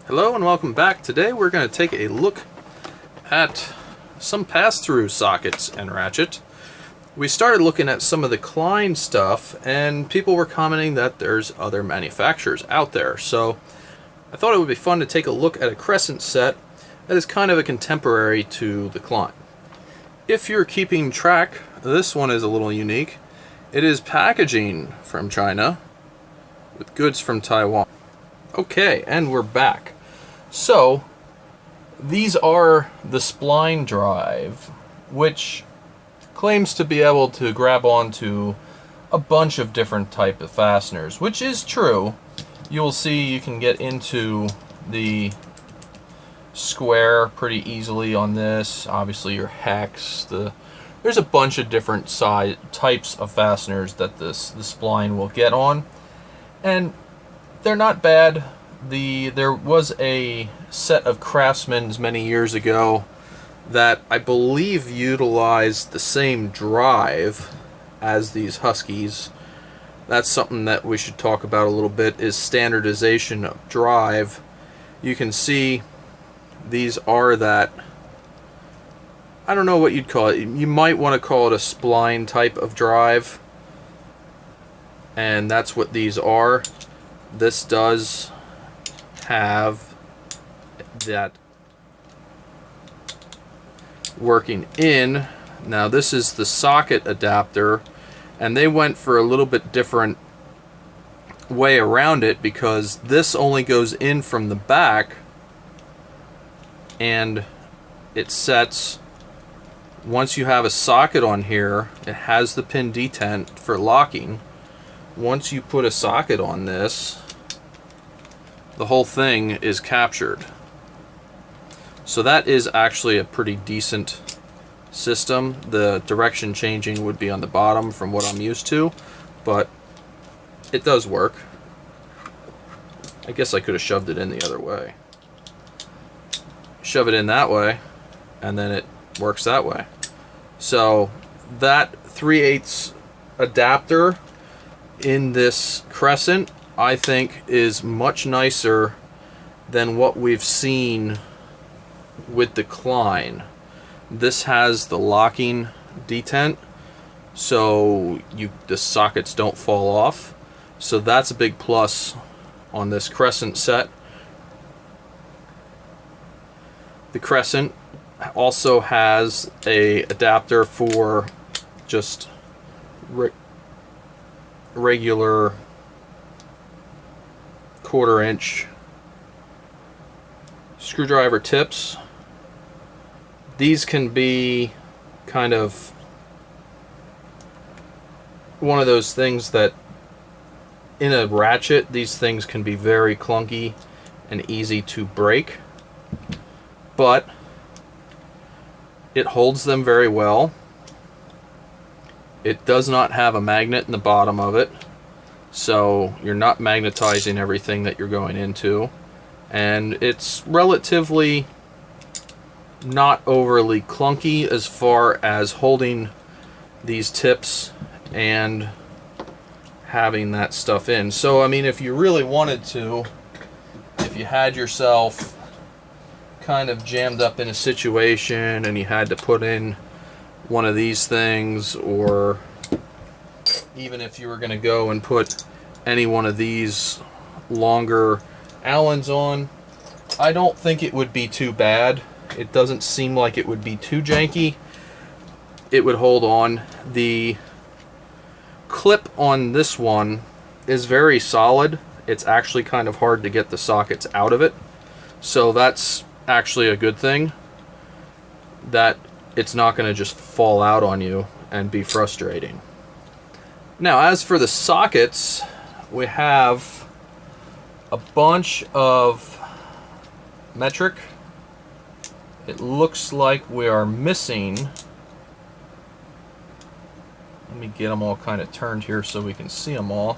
Hello and welcome back. Today we're going to take a look at some pass-through sockets and ratchet. We started looking at some of the Klein stuff and people were commenting that there's other manufacturers out there. So I thought it would be fun to take a look at a Crescent set that is kind of a contemporary to the Klein. If you're keeping track, this one is a little unique. It is packaging from China with goods from Taiwan. Okay, and we're back. So, these are the Spline drive, which claims to be able to grab onto a bunch of different type of fasteners, which is true. You'll see you can get into the square pretty easily on this. Obviously your hex, there's a bunch of different types of fasteners that the Spline will get on, and they're not bad. There was a set of Craftsman's many years ago that I believe utilized the same drive as these Huskies. That's something that we should talk about a little bit, is standardization of drive. You can see these are that, I don't know what you'd call it. You might want to call it a Spline type of drive. And that's what these are. This does have that working in. Now this is the socket adapter, and they went for a little bit different way around it because this only goes in from the back and it sets, once you have a socket on here, it has the pin detent for locking. Once you put a socket on this, the whole thing is captured. So that is actually a pretty decent system. The direction changing would be on the bottom from what I'm used to, but it does work. I guess I could have shoved it in the other way. Shove it in that way, and then it works that way. So that 3/8 adapter in this Crescent, I think, is much nicer than what we've seen with the Klein. This has the locking detent, so the sockets don't fall off. So that's a big plus on this Crescent set. The Crescent also has a adapter for just regular 1/4 inch screwdriver tips. These can be kind of one of those things that in a ratchet, these things can be very clunky and easy to break, but it holds them very well. It does not have a magnet in the bottom of it, so you're not magnetizing everything that you're going into, and it's relatively not overly clunky as far as holding these tips and having that stuff in. So I mean, if you really wanted to, if you had yourself kind of jammed up in a situation and you had to put in one of these things, or even if you were going to go and put any one of these longer Allens on, I don't think it would be too bad. It doesn't seem like it would be too janky. It would hold on. The clip on this one is very solid. It's actually kind of hard to get the sockets out of it, so that's actually a good thing, that it's not going to just fall out on you and be frustrating. Now, as for the sockets, we have a bunch of metric. It looks like we are missing, let me get them all kind of turned here so we can see them all.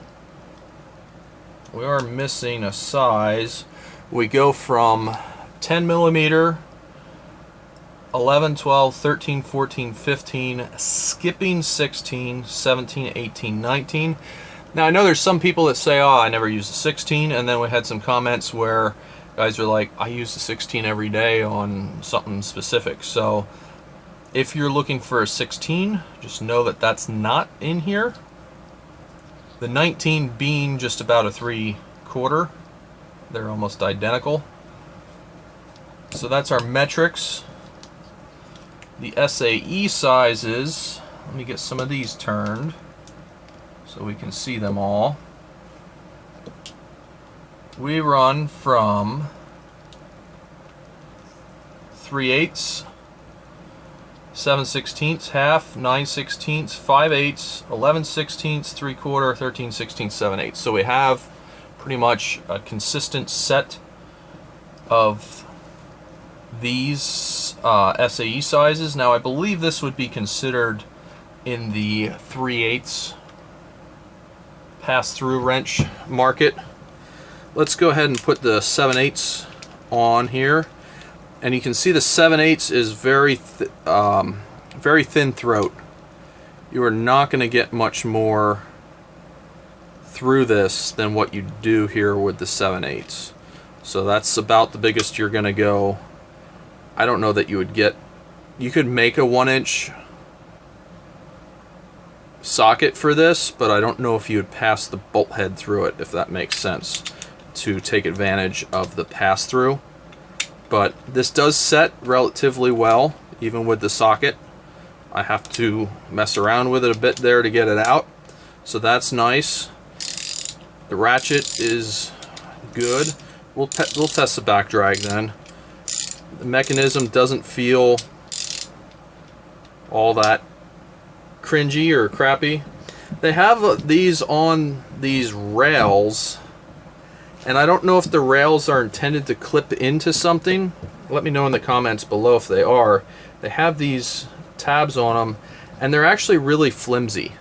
We are missing a size. We go from 10 millimeter, 11, 12, 13, 14, 15, skipping 16, 17, 18, 19. Now I know there's some people that say, oh, I never used a 16, and then we had some comments where guys are like, I use the 16 every day on something specific. So if you're looking for a 16, just know that that's not in here. The 19 being just about a 3/4. They're almost identical. So that's our metrics. The SAE sizes, let me get some of these turned so we can see them all. We run from 3/8, 7/16, half, 9/16, 5/8, 11/16, 3/4, 13/16, 7/8. So we have pretty much a consistent set of these SAE sizes. Now I believe this would be considered in the 3/8 pass-through wrench market. Let's go ahead and put the 7/8 on here, and you can see the 7/8 is very thin throat. You are not going to get much more through this than what you do here with the 7/8. So that's about the biggest you're going to go. I don't know that you would get, you could make a 1-inch socket for this, but I don't know if you would pass the bolt head through it, if that makes sense, to take advantage of the pass-through. But this does set relatively well, even with the socket. I have to mess around with it a bit there to get it out, so that's nice. The ratchet is good. We'll test the back drag then. The mechanism doesn't feel all that cringy or crappy. They have these on these rails, and I don't know if the rails are intended to clip into something. Let me know in the comments below if they are. They have these tabs on them, and they're actually really flimsy.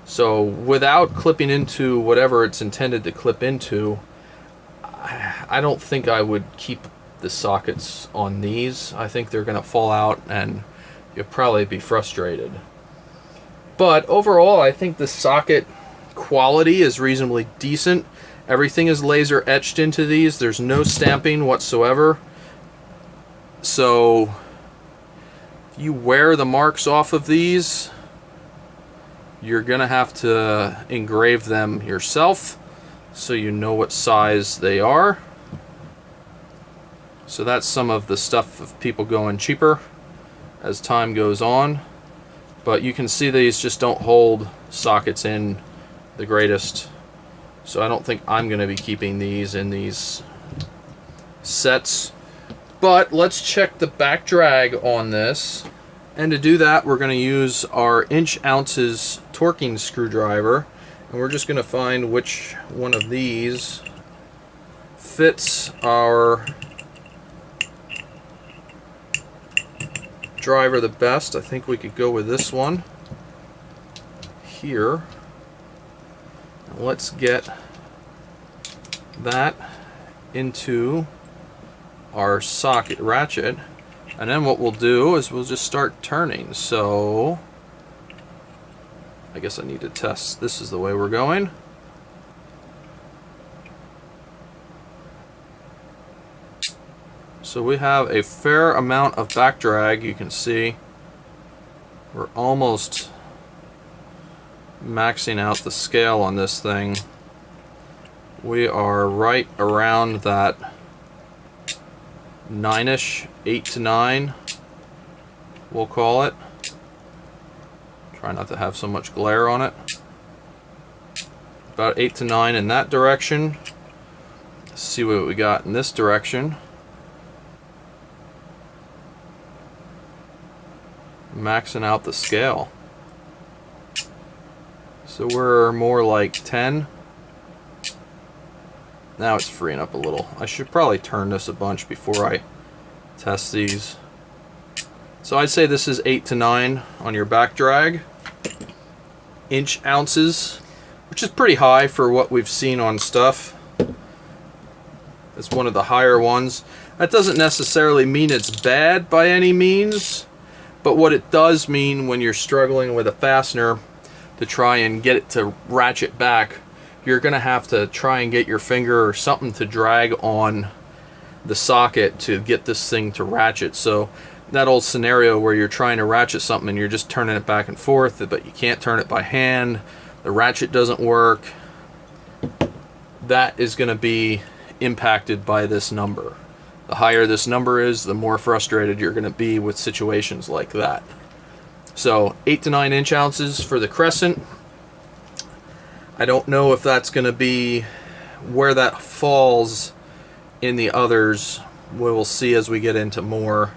So without clipping into whatever it's intended to clip into, I don't think I would keep the sockets on these. I think they're going to fall out and you'll probably be frustrated. But overall, I think the socket quality is reasonably decent. Everything is laser etched into these. There's no stamping whatsoever. So if you wear the marks off of these, you're going to have to engrave them yourself so you know what size they are. So that's some of the stuff of people going cheaper as time goes on. But you can see these just don't hold sockets in the greatest. So I don't think I'm going to be keeping these in these sets. But let's check the back drag on this. And to do that, we're going to use our inch-ounces torquing screwdriver. And we're just going to find which one of these fits our driver the best. I think we could go with this one here. Let's get that into our socket ratchet, and then what we'll do is we'll just start turning. So I guess I need to test. This is the way we're going. So we have a fair amount of back drag. You can see we're almost maxing out the scale on this thing. We are right around that 9-ish, 8 to 9, we'll call it. Try not to have so much glare on it. About 8 to 9 in that direction. Let's see what we got in this direction. Maxing out the scale. So we're more like 10. Now it's freeing up a little. I should probably turn this a bunch before I test these. So I'd say this is 8 to 9 on your back drag. Inch ounces, which is pretty high for what we've seen on stuff. It's one of the higher ones. That doesn't necessarily mean it's bad by any means, but what it does mean when you're struggling with a fastener to try and get it to ratchet back, you're going to have to try and get your finger or something to drag on the socket to get this thing to ratchet. So that old scenario where you're trying to ratchet something and you're just turning it back and forth, but you can't turn it by hand, the ratchet doesn't work, that is going to be impacted by this number. The higher this number is, the more frustrated you're going to be with situations like that. So 8 to 9 inch ounces for the Crescent. I don't know if that's going to be where that falls in the others. We will see as we get into more.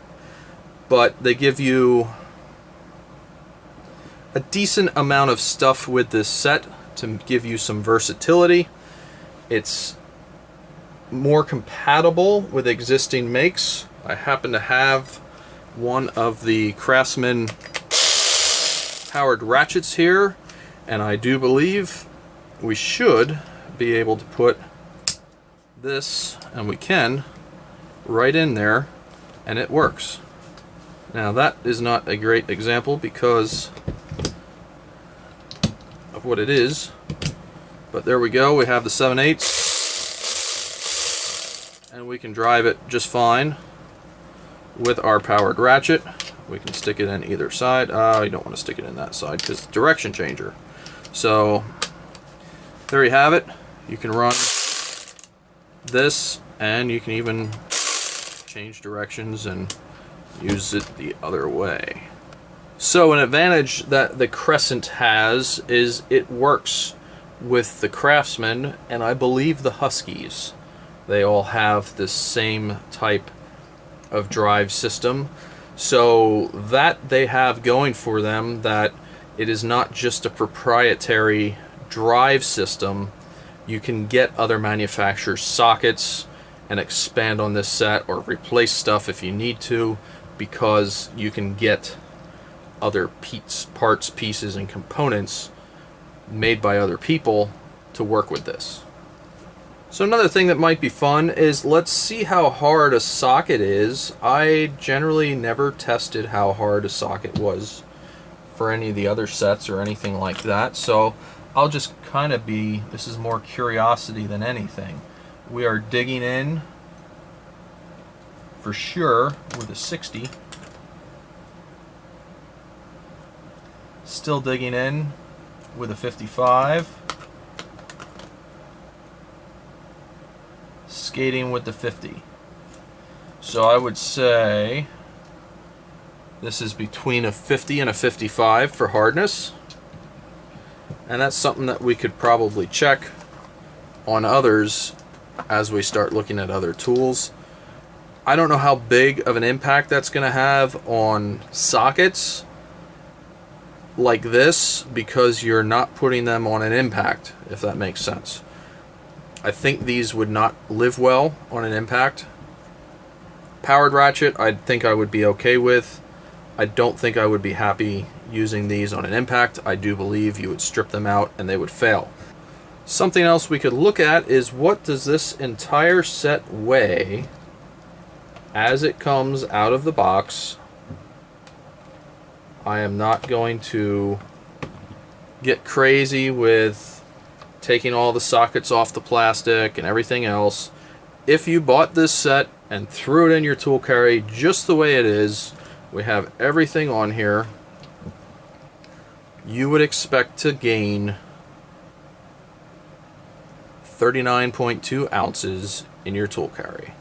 But they give you a decent amount of stuff with this set to give you some versatility. It's more compatible with existing makes. I happen to have one of the Craftsman powered ratchets here, and I do believe we should be able to put this, and we can, right in there, and it works. Now that is not a great example because of what it is, but there we go. We have the 7/8, and we can drive it just fine with our powered ratchet. We can stick it in either side. You don't want to stick it in that side because it's a direction changer. So there you have it. You can run this, and you can even change directions and use it the other way. So an advantage that the Crescent has is it works with the Craftsman, and I believe the Huskies. They all have this same type of drive system. So that they have going for them, that it is not just a proprietary drive system. You can get other manufacturers' sockets and expand on this set or replace stuff if you need to, because you can get other parts, pieces, and components made by other people to work with this. So another thing that might be fun is, let's see how hard a socket is. I generally never tested how hard a socket was for any of the other sets or anything like that, so I'll just kind of be, this is more curiosity than anything. We are digging in for sure with a 60. Still digging in with a 55. Skating with the 50. So I would say this is between a 50 and a 55 for hardness. And that's something that we could probably check on others as we start looking at other tools. I don't know how big of an impact that's going to have on sockets like this, because you're not putting them on an impact, if that makes sense. I think these would not live well on an impact. Powered ratchet, I think I would be okay with. I don't think I would be happy using these on an impact. I do believe you would strip them out and they would fail. Something else we could look at is, what does this entire set weigh as it comes out of the box? I am not going to get crazy with taking all the sockets off the plastic and everything else. If you bought this set and threw it in your tool carry just the way it is, we have everything on here, you would expect to gain 39.2 ounces in your tool carry.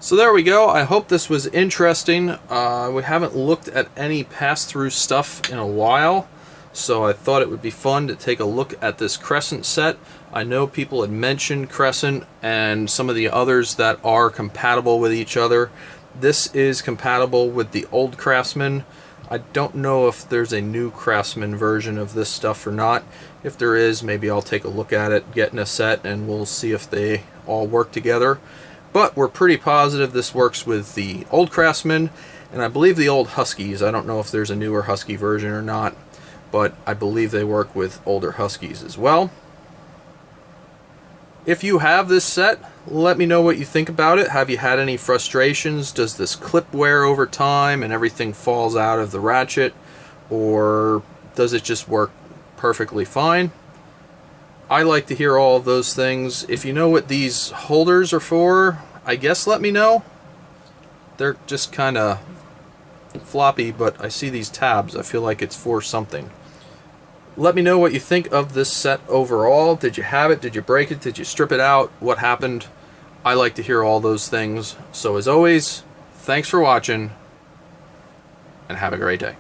So there we go. I hope this was interesting. We haven't looked at any pass-through stuff in a while, so I thought it would be fun to take a look at this Crescent set. I know people had mentioned Crescent and some of the others that are compatible with each other. This is compatible with the old Craftsman. I don't know if there's a new Craftsman version of this stuff or not. If there is, maybe I'll take a look at it, get in a set, and we'll see if they all work together. But we're pretty positive this works with the old Craftsman, and I believe the old Huskies. I don't know if there's a newer Husky version or not, but I believe they work with older Huskies as well. If you have this set, let me know what you think about it. Have you had any frustrations? Does this clip wear over time and everything falls out of the ratchet? Or does it just work perfectly fine? I like to hear all of those things. If you know what these holders are for, I guess let me know. They're just kind of floppy, but I see these tabs. I feel like it's for something. Let me know what you think of this set overall. Did you have it? Did you break it? Did you strip it out? What happened? I like to hear all those things. So as always, thanks for watching, and have a great day.